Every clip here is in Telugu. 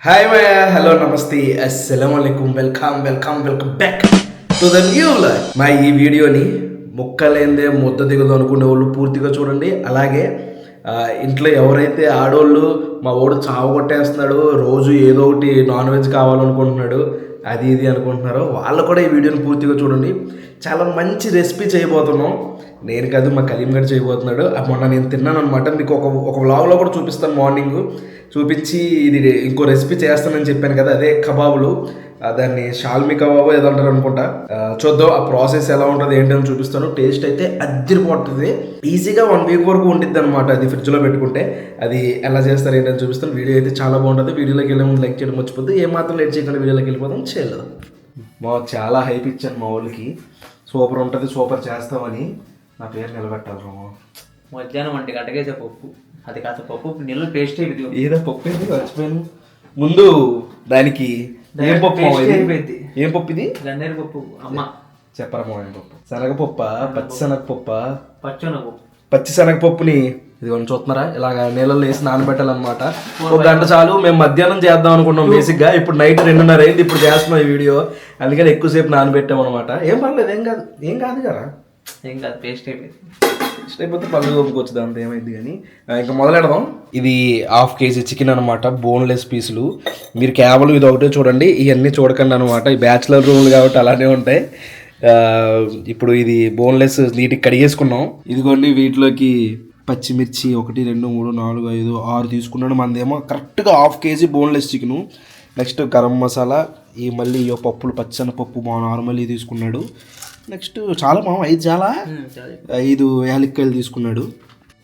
హాయ్ మయా, హలో, నమస్తే, అస్సలం అయికం, welcome back to the new vlog. మా ఈ వీడియోని ముక్కలేందే ముద్ద దిగదు అనుకునే వాళ్ళు పూర్తిగా చూడండి. అలాగే ఇంట్లో ఎవరైతే ఆడోళ్ళు మా వాడు చావు కొట్టేస్తున్నాడు, రోజు ఏదో ఒకటి నాన్ వెజ్ కావాలనుకుంటున్నాడు, అది ఇది అనుకుంటున్నారో వాళ్ళు కూడా ఈ వీడియోని పూర్తిగా చూడండి. చాలా మంచి రెసిపీ చేయబోతున్నాం. నేను కాదు, మా కలీం గడ్ చేయబోతున్నాడు. మొన్న నేను తిన్నాను అనమాట. మీకు ఒక వ్లాగ్లో కూడా చూపిస్తాను. మార్నింగ్ చూపించి ఇది ఇంకో రెసిపీ చేస్తానని చెప్పాను కదా, అదే కబాబులు. దాన్ని షాల్మీ కబాబు ఏదో అంటారు అనుకుంటా. చూద్దాం ఆ ప్రాసెస్ ఎలా ఉంటుంది ఏంటని చూపిస్తాను. టేస్ట్ అయితే అదిరిపోతుంది. ఈజీగా 1 వీక్ వరకు ఉండిద్ది అనమాట అది ఫ్రిడ్జ్లో పెట్టుకుంటే. అది ఎలా చేస్తారు ఏంటని చూపిస్తాను. వీడియో అయితే చాలా బాగుంటుంది. వీడియోలోకి వెళ్ళే ముందు లైక్ చేయడం మర్చిపోద్దు. ఏమాత్రం లేట్ చేయకుండా వీడియోలోకి వెళ్ళిపోతాం. చేయలేదు చాలా హైప్ ఇచ్చాను మా వాళ్ళకి. సూపర్ ఉంటుంది, సూపర్ చేస్తామని. నా పేరు నిలబెట్టాలి. మధ్యాహ్నం 1 గంటకే పప్పు, అది కాస్త పప్పు నీళ్ళు పేస్ట్ అయిపోయింది. ఏదో పప్పు ఏంటి మర్చిపోయాను. ముందు దానికి ఏం పప్పు అయిపోయింది. ఏం పప్పు ఇది? గన్నేరు పప్పు. అమ్మ చెప్పరా ఏం పప్పు? శనగపప్ప, పచ్చిశనగపప్ప, పచ్చిశనగపప్పుని ఇది కొంచెం చూస్తున్నారా, ఇలాగ నీళ్ళలో వేసి నానబెట్టాలన్నమాట. 1 గంట చాలు. మేము మధ్యాహ్నం చేద్దాం అనుకున్నాం బేసిక్గా. ఇప్పుడు నైట్ 2:30 అయింది. ఇప్పుడు చేస్తున్నాం ఈ వీడియో. అందుకని ఎక్కువసేపు నానబెట్టాం అనమాట. ఏం పర్లేదు, ఏం కాదు కదా, ఏం కాదు. పేస్ట్ అయిపోయింది. అయిపోతే పళ్ళు గొప్పకొచ్చుదా, అంత ఏమైంది. కానీ ఇంకా మొదలెడదాం. ఇది 1/2 కేజీ చికెన్ అనమాట, బోన్లెస్ పీసులు. మీరు కేవలం ఇది ఒకటే చూడండి, ఇవన్నీ చూడకండి అనమాట. ఈ బ్యాచులర్ రూమ్లు కాబట్టి అలానే ఉంటాయి. ఇప్పుడు ఇది బోన్లెస్ నీట్గా కడిగేసుకున్నాం. ఇదిగోండి, వీటిలోకి పచ్చిమిర్చి 1, 2, 3, 4, 5, 6 తీసుకున్నాడు. మనదేమో కరెక్ట్గా 1/2 KG boneless chicken. Next garam masala, ఈ మళ్ళీ పప్పులు, పచ్చనపప్పు నార్మల్ తీసుకున్నాడు. నెక్స్ట్ చాలా 5 యాలక్కాయలు తీసుకున్నాడు.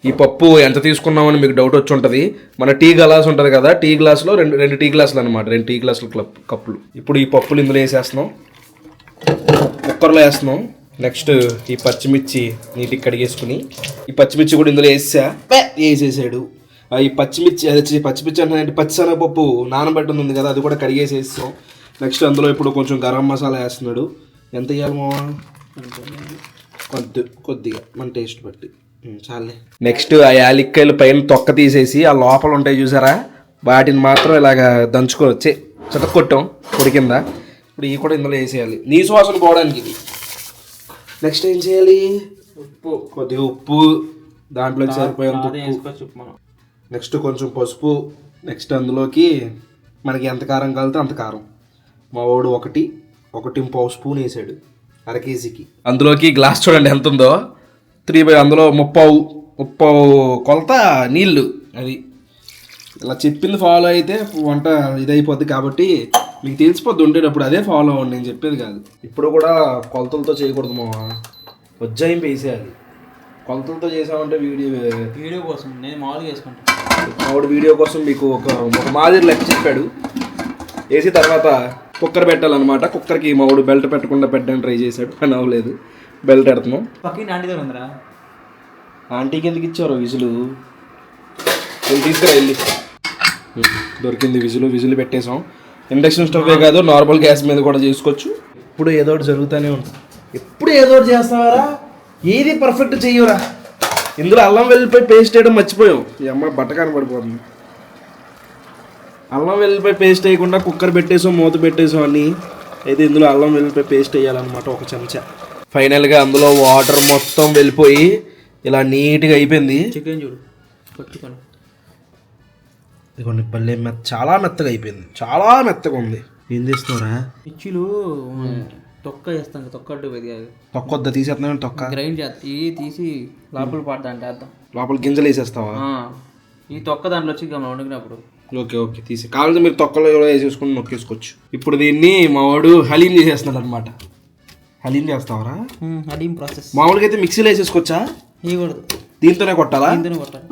ఈ పప్పు ఎంత తీసుకున్నామని మీకు డౌట్ వచ్చి ఉంటుంది. మన టీ గ్లాస్ ఉంటుంది కదా, టీ గ్లాస్లో రెండు టీ గ్లాసులు అనమాట, 2 టీ గ్లాసులు కప్పులు. ఇప్పుడు ఈ పప్పులు ఇందులో వేసేస్తున్నాం, కుక్కర్లో వేస్తున్నాం. నెక్స్ట్ ఈ పచ్చిమిర్చి నీటికి కడిగేసుకుని ఈ పచ్చిమిర్చి కూడా ఇందులో వేసేసాడు. ఈ పచ్చిమిర్చి అంటే పచ్చిశనగపప్పు నానబెట్టింది ఉంది కదా, అది కూడా కడిగేసేస్తాం. నెక్స్ట్ అందులో ఇప్పుడు కొంచెం గరం మసాలా వేస్తున్నాడు. ఎంత వేయాలి మావా? కొద్దిగా మన టేస్ట్ బట్టి చాలే. నెక్స్ట్ ఆ యాలక్కాయలు పైన తొక్క తీసేసి ఆ లోపల ఉంటాయి చూసారా, వాటిని మాత్రం ఇలాగ దంచుకోవచ్చే కొట్టాం పొడి కింద. ఇప్పుడు ఇవి కూడా ఇందులో వేసేయాలి, నీ సువాసన పోవడానికి ఇది. నెక్స్ట్ ఏం చేయాలి? కొద్దిగా ఉప్పు, దాంట్లోకి సరిపోయేంత ఉప్పు. నెక్స్ట్ కొంచెం పసుపు. నెక్స్ట్ అందులోకి మనకి ఎంత కారం కలితే అంత కారం. మా వాడు 1.5 స్పూన్ వేసాడు 1/2 కేజీకి. అందులోకి గ్లాస్ చూడండి ఎంత ఉందో, 3/, అందులో 30 కొలత నీళ్ళు. అది ఇలా చెప్పింది ఫాలో అయితే వంట ఇదైపోద్ది. కాబట్టి మీకు తెలిసిపోద్ది ఉండేటప్పుడు, అదే ఫాలో అవ్వండి, నేను చెప్పేది కాదు. ఇప్పుడు కూడా కొలతలతో చేయకూడదు మావా, ఉజ్జాయింపు వేసేయాలి. కొలతలతో చేసామంటే వీడియో కోసం నేను మామూలుగా వేసుకుంటాను. మావాడు వీడియో కోసం మీకు ఒక మాదిరి లెక్క చెప్పాడు. వేసి తర్వాత కుక్కర్ పెట్టాలన్నమాట. కుక్కర్కి మావాడు బెల్ట్ పెట్టకుండా పెట్టడానికి ట్రై చేశాడు, అని అవ్వలేదు. బెల్ట్ పెడుతున్నాం. పక్కన ఆంటీ దగ్గర ఉందిరా. ఆంటీకి ఎందుకు ఇచ్చారు విజులు? తీసుకురా వెళ్ళి. దొరికింది విజులు పెట్టేసాం. ఇండక్షన్ స్టవ్వే కాదు, నార్మల్ గ్యాస్ మీద కూడా చేసుకోవచ్చు. ఇప్పుడు ఏదో ఒకటి జరుగుతూనే ఉంటుంది. ఎప్పుడు ఏదో ఒకటి చేస్తావారా, ఏది పర్ఫెక్ట్ చెయ్యరా. ఇందులో అల్లం వెల్లిపాయ పేస్ట్ వేయడం మర్చిపోయాం. ఈ అమ్మ బట్టకాన పడిపోతుంది. అల్లం వెల్లిపాయ పేస్ట్ వేయకుండా కుక్కర్ పెట్టేసాం, మూత పెట్టేసాం అని. అయితే ఇందులో అల్లం వెల్లిపాయ పేస్ట్ వేయాలన్నమాట, 1 చెంచా. ఫైనల్గా అందులో వాటర్ మొత్తం వెళ్ళిపోయి ఇలా నీట్గా అయిపోయింది. చికెన్ చూడు పట్టుకొని. ఇదిగోండి పల్లె చాలా మెత్తగా అయిపోయింది, చాలా మెత్తగా ఉంది. ఏం చేస్తున్నారా? మిర్చిలు తొక్క వేస్తాం, తొక్క అడ్డు తొక్క వద్ద తీసేస్తున్నాను. తొక్క గ్రైండ్ చేస్తా, ఇవి తీసి లోపల పాడదా అంటే వేద్దాం. లోపల గింజలు వేసేస్తావా? ఈ తొక్క దాంట్లో వచ్చి వండుకున్నప్పుడు. ఓకే తీసి కావాలంటే మీరు తొక్కలో కూడా వేసేసుకుని నొక్కేసుకోవచ్చు. ఇప్పుడు దీన్ని మా వాడు హలీం చేసేస్తున్నాడు అనమాట. హలీం చేస్తావరా? హలీం ప్రాసెస్ మామూలుగా అయితే మిక్సీలో వేసేసుకోవచ్చా? ఇవ్వకూడదు, దీంతోనే కొట్టాలా? దీంతోనే కొట్టాలి.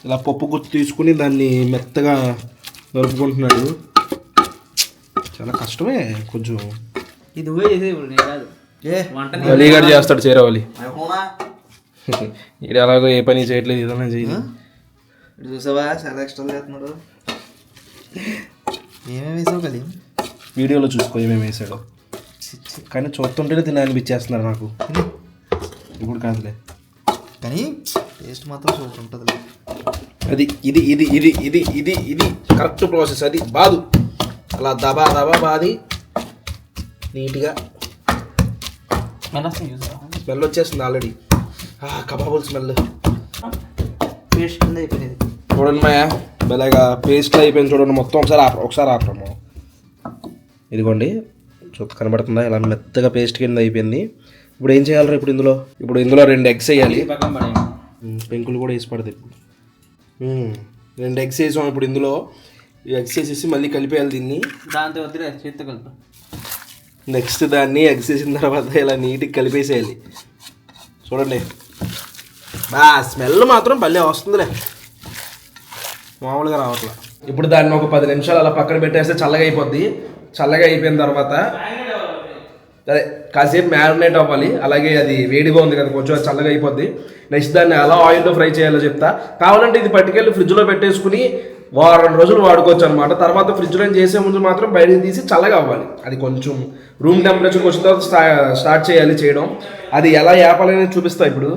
ఇలా పప్పు గుర్తు తీసుకుని దాన్ని మెత్తగా దొరుకుకుంటున్నాడు. చాలా కష్టమే కొంచెం. ఇది నువ్వే చేసేది కాదు, అలీగడ్ చేస్తాడు చేరవాలి. ఇది అలాగో ఏ పని చేయట్లేదు, ఏదైనా చేయదు. చూసావా చాలా ఎక్స్ట్రా చేస్తున్నాడు. ఏమేమి వేసావు కలి? వీడియోలో చూసుకో ఏమేమి వేసాడో. కానీ చూస్తుంటేనే తినాలనిపించేస్తున్నారు నాకు. ఇప్పుడు కాదులే, కానీ టేస్ట్ మాత్రం సూపర్ ఉంటుంది. అది ఇది ఇది ఇది ఇది ఇది ఇది కరెక్ట్ ప్రాసెస్. అది బాదు అలా దబా దబా బాది నీట్గా. స్మెల్ వచ్చేస్తుంది ఆల్రెడీ, కబాబుల స్మెల్. పేస్ట్ కింద అయిపోయింది చూడండి మాయా, బెలగా పేస్ట్లో అయిపోయింది చూడండి మొత్తం. ఒకసారి ఆపడము. ఇదిగోండి కనబడుతుందా, ఇలా మెత్తగా పేస్ట్ కింద అయిపోయింది. ఇప్పుడు ఏం చేయాలి? ఇప్పుడు ఇందులో 2 ఎగ్స్ వేయాలి. పెంకులు కూడా వేసి పడదు. ఇప్పుడు 2 ఎగ్స్ వేసాం. ఇప్పుడు ఇందులో ఈ ఎగ్స్ వేసేసి మళ్ళీ కలిపేయాలి దీన్ని. దాంతో వద్దులే, చేతితో కలుపు. నెక్స్ట్ దాన్ని ఎగ్స్ వేసిన తర్వాత ఇలా నీట్గా కలిపేసేయాలి. చూడండి స్మెల్ మాత్రం భలే వస్తుందిలే, మామూలుగా రావట్లా. ఇప్పుడు దాన్ని ఒక 10 నిమిషాలు అలా పక్కన పెట్టేస్తే చల్లగా అయిపోద్ది. చల్లగా అయిపోయిన తర్వాత అదే కాసేపు మ్యారినేట్ అవ్వాలి. అలాగే అది వేడిగా ఉంది కదా, కొంచెం చల్లగా అయిపోద్ది. నెక్స్ట్ దాన్ని ఎలా ఆయిల్లో ఫ్రై చేయాలో చెప్తా. కావాలంటే ఇది పట్టుకెళ్ళి ఫ్రిడ్జ్లో పెట్టేసుకుని 2 రోజులు వాడుకోవచ్చు అనమాట. తర్వాత ఫ్రిడ్జ్లో చేసే ముందు మాత్రం బయటకు తీసి చల్లగా అవ్వాలి. అది కొంచెం రూమ్ టెంపరేచర్కి వచ్చిన తర్వాత స్టార్ట్ చేయాలి చేయడం. అది ఎలా ఏపాలనేది చూపిస్తా ఇప్పుడు.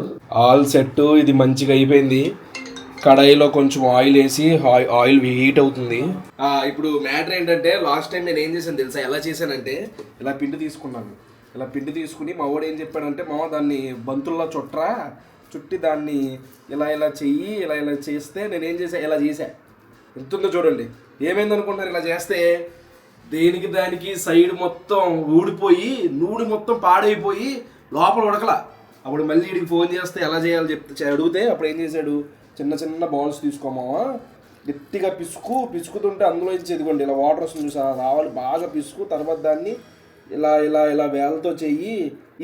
All set. ఇది మంచిగా అయిపోయింది. కడాయిలో కొంచెం ఆయిల్ వేసి ఆయిల్ హీట్ అవుతుంది. ఇప్పుడు మ్యాటర్ ఏంటంటే, లాస్ట్ టైం నేను ఏం చేశాను తెలుసా? ఎలా చేశానంటే, ఇలా పిండి తీసుకున్నాను. ఇలా పిండి తీసుకుని మా వాడు ఏం చెప్పాడంటే, దాన్ని బంతుల్లో చుట్టి దాన్ని ఇలా ఇలా చెయ్యి, ఇలా ఇలా చేస్తే నేనేం చేసా, ఇలా చేసా. ఎంతుందో చూడండి. ఏమైంది అనుకుంటున్నారు? ఇలా చేస్తే దానికి సైడ్ మొత్తం ఊడిపోయి నూనె మొత్తం పాడైపోయి లోపల ఉడకలా. అప్పుడు మళ్ళీ వీడికి ఫోన్ చేస్తే ఎలా చేయాలో అడిగితే అప్పుడు ఏం చేశాడు, చిన్న చిన్న బౌల్స్ తీసుకోమావా, గట్టిగా పిసుకుతుంటే అందులో ఇచ్చి ఎదుకోండి ఇలా వాటర్ వస్తుంది చూసా, రావాలి బాగా పిసుకు. తర్వాత దాన్ని ఇలా ఇలా ఇలా వేలతో చెయ్యి.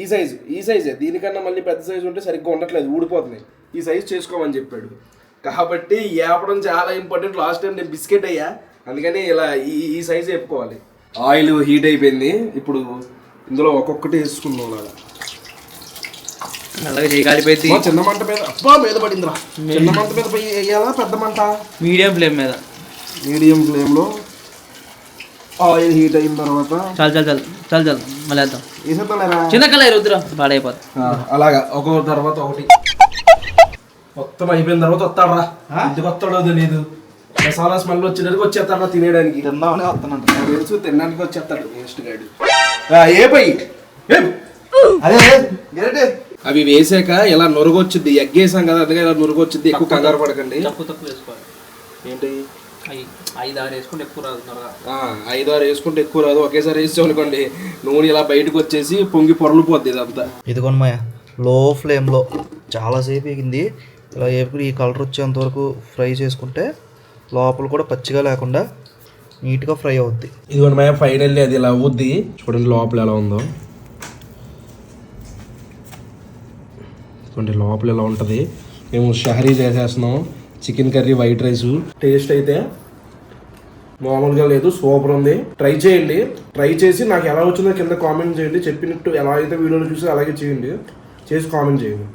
ఈ సైజే, దీనికన్నా మళ్ళీ పెద్ద సైజు ఉంటే సరిగ్గా ఉండట్లేదు, ఊడిపోతున్నాయి. ఈ సైజు చేసుకోమని చెప్పాడు. కాబట్టి ఏపడం చాలా ఇంపార్టెంట్. లాస్ట్ టైం నేను బిస్కెట్ అయ్యా, అందుకని ఇలా ఈ సైజు చెప్పుకోవాలి. ఆయిల్ హీట్ అయిపోయింది. ఇప్పుడు ఇందులో ఒక్కొక్కటి వేసుకున్నాం. అలాగా అలాగే చేయగలిపోయింది. చిన్న మంట మీద మీద పడిందిరా. చిన్న మంట మీద వేయాలా, పెద్ద మంట? మీడియం ఫ్లేమ్ మీద. మీడియం ఫ్లేమ్లో ఆయిల్ హీట్ అయిన తర్వాత చాలు మళ్ళీ వేద్దాం. వేసేద్దాంలేరా, చిన్న కలర్ వద్దురా, పాడైపోతుంది. అలాగా ఒక్కొక్క తర్వాత ఒకటి మొత్తం అయిపోయిన తర్వాత వస్తాడరా. ఇంటికి వస్తాడో తెలియదు, మసాలా స్మెల్ వచ్చేసరికి వచ్చేస్తాడు తినేయడానికి. తిందామని వస్తానంట, తెలుసు తినడానికి వచ్చేస్తాడు వేస్ట్ గాడు. ఏ పై అవి వేసాక ఇలా నొరుగొచ్చుద్ది. ఎగ్ వేసాం కదా, అందుకే ఇలా నొరుగొచ్చుద్ది. ఎక్కువ కంగారు పడకండి. తక్కువ వేసుకోవాలి. ఏంటి 5-6 వేసుకుంటే ఎక్కువ రాదు. 5-6 వేసుకుంటే ఎక్కువ రాదు. ఒకేసారి వేసాం అనుకోండి, నూనె ఇలా బయటకు వచ్చేసి పొంగి పొరలిపోద్ది ఇదంతా. ఇదిగోండి మాయ, లో ఫ్లేమ్లో చాలాసేపు ఎగింది. ఇలా ఎప్పుడు ఈ కలర్ వచ్చేంత వరకు ఫ్రై చేసుకుంటే లోపల కూడా పచ్చిగా లేకుండా నీట్గా ఫ్రై అవుద్ది. ఇదిగోండి మాయ, ఫైనల్లీ అది ఇలా అవుద్ది. చూడండి లోపల ఎలా ఉందో. చూడండి లోపల ఎలా ఉంటుంది. మేము షహరీ చేసేస్తున్నాం, chicken curry white rice. Taste అయితే మామూలుగా లేదు, సూపర్ ఉంది. ట్రై చేయండి. ట్రై చేసి నాకు ఎలా వచ్చిందో కింద కామెంట్ చేయండి. చెప్పినట్టు ఎలా అయితే వీడియోలో చూసి అలాగే చేయండి. చేసి కామెంట్ చేయండి.